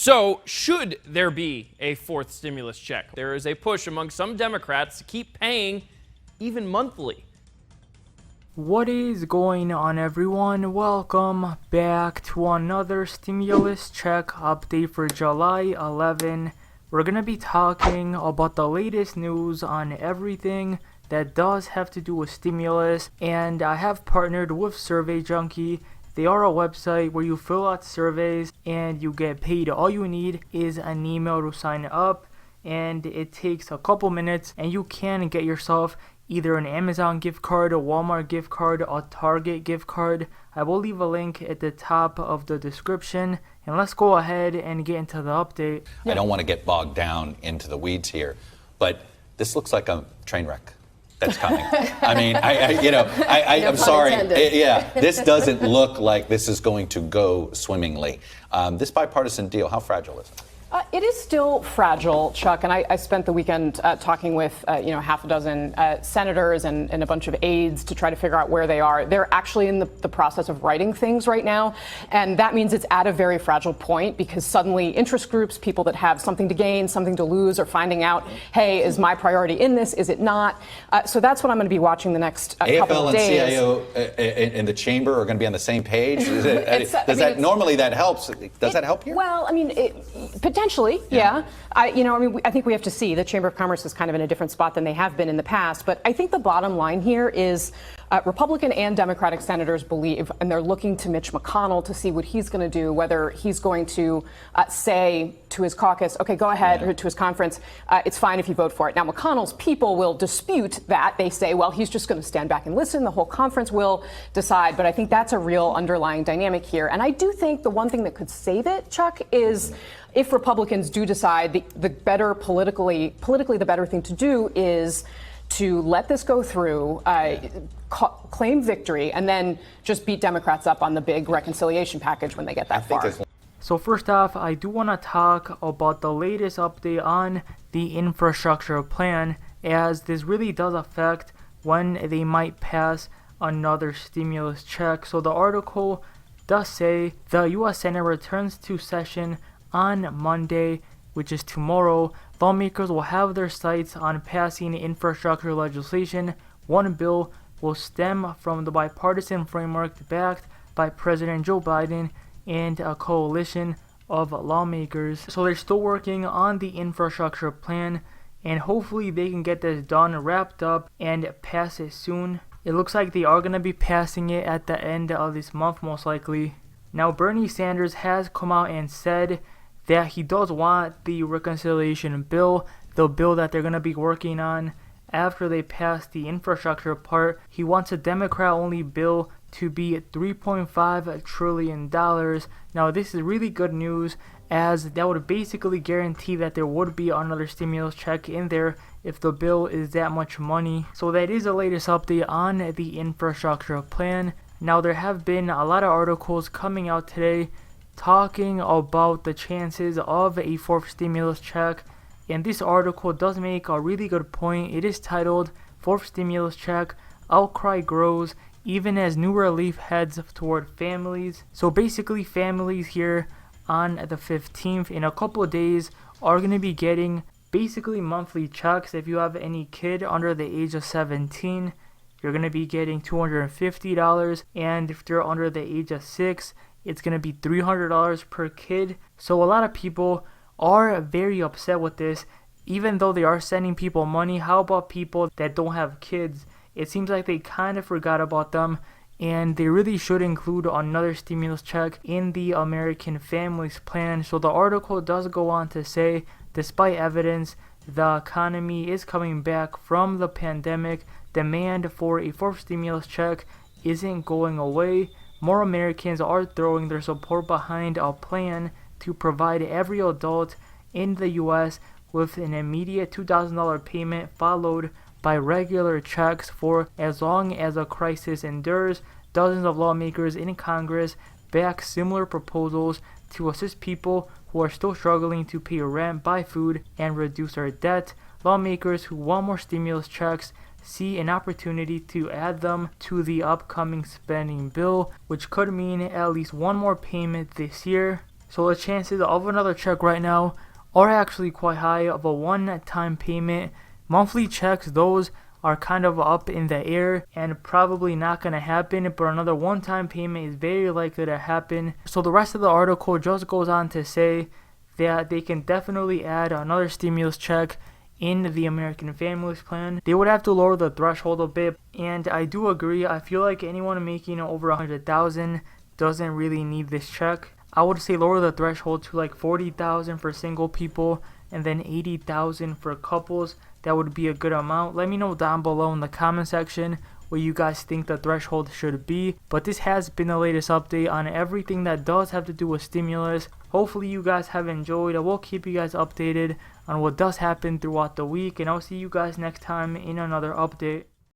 So, should there be a fourth stimulus check? There is a push among some Democrats to keep paying even monthly. What is going on, everyone? Welcome back to another stimulus check update for July 11. We're going to be talking about the latest news on everything that does have to do with stimulus, and I have partnered with Survey Junkie. They are a website where you fill out surveys and you get paid. All you need is an email to sign up, and it takes a couple minutes, and you can get yourself either an Amazon gift card, a Walmart gift card, a Target gift card. I will leave a link at the top of the description, and let's go ahead and get into the update. I don't want to get bogged down into the weeds here, but this looks like a train wreck that's coming. I mean, I'm sorry. This doesn't look like this is going to go swimmingly. This bipartisan deal, how fragile is it? It is still fragile, Chuck, and I spent the weekend talking with half a dozen senators and a bunch of aides to try to figure out where they are. They're actually in the process of writing things right now, and that means it's at a very fragile point because suddenly interest groups, people that have something to gain, something to lose, are finding out, hey, is my priority in this? Is it not? So that's what I'm going to be watching the next couple of days. AFL and CIO in the chamber are going to be on the same page? Normally that helps. Does that help here? Well, I mean, potentially, yeah. I think we have to see. The Chamber of Commerce is kind of in a different spot than they have been in the past. But I think the bottom line here is Republican and Democratic senators believe, and they're looking to Mitch McConnell to see what he's going to do, whether he's going to say to his caucus, okay, go ahead, or to his conference, it's fine if you vote for it. Now, McConnell's people will dispute that. They say, well, he's just going to stand back and listen. The whole conference will decide. But I think that's a real underlying dynamic here. And I do think the one thing that could save it, Chuck, is if Republicans do decide the better politically the better thing to do is to let this go through, claim victory, and then just beat Democrats up on the big reconciliation package when they get that far. So first off, I do want to talk about the latest update on the infrastructure plan, as this really does affect when they might pass another stimulus check. So the article does say the U.S. Senate returns to session on Monday, which is tomorrow. Lawmakers will have their sights on passing infrastructure legislation. One bill will stem from the bipartisan framework backed by President Joe Biden and a coalition of lawmakers. So they're still working on the infrastructure plan, and hopefully they can get this done, wrapped up, and pass it soon. It looks like they are going to be passing it at the end of this month, most likely. Now, Bernie Sanders has come out and said that he does want the reconciliation bill, the bill that they're going to be working on after they pass the infrastructure part. He wants a Democrat-only bill to be $3.5 trillion. Now, this is really good news, as that would basically guarantee that there would be another stimulus check in there if the bill is that much money. So that is the latest update on the infrastructure plan. Now, there have been a lot of articles coming out today talking about the chances of a fourth stimulus check, and this article does make a really good point. It is titled "Fourth Stimulus Check, Outcry Grows Even as New Relief Heads Toward Families." So basically, families here on the 15th, in a couple of days, are going to be getting basically monthly checks. If you have any kid under the age of 17, you're going to be getting $250, and if they're under the age of 6, it's going to be $300 per kid. So a lot of people are very upset with this, even though they are sending people money. How about people that don't have kids? It seems like they kind of forgot about them, and they really should include another stimulus check in the American Families Plan. So the article does go on to say, despite evidence the economy is coming back from the pandemic, demand for a fourth stimulus check isn't going away. More Americans are throwing their support behind a plan to provide every adult in the U.S. with an immediate $2,000 payment, followed by regular checks for as long as a crisis endures. Dozens of lawmakers in Congress back similar proposals to assist people who are still struggling to pay rent, buy food, and reduce their debt. Lawmakers who want more stimulus checks see an opportunity to add them to the upcoming spending bill, which could mean at least one more payment this year. So the chances of another check right now are actually quite high of a one-time payment. Monthly checks, those are kind of up in the air and probably not going to happen, but another one-time payment is very likely to happen. So the rest of the article just goes on to say that they can definitely add another stimulus check in the American Families Plan. They would have to lower the threshold a bit, and I do agree. I feel like anyone making over $100,000 doesn't really need this check. I would say lower the threshold to like $40,000 for single people and then $80,000 for couples. That would be a good amount. Let me know down below in the comment section what you guys think the threshold should be. But this has been the latest update on everything that does have to do with stimulus. Hopefully you guys have enjoyed. I will keep you guys updated on what does happen throughout the week, and I'll see you guys next time in another update.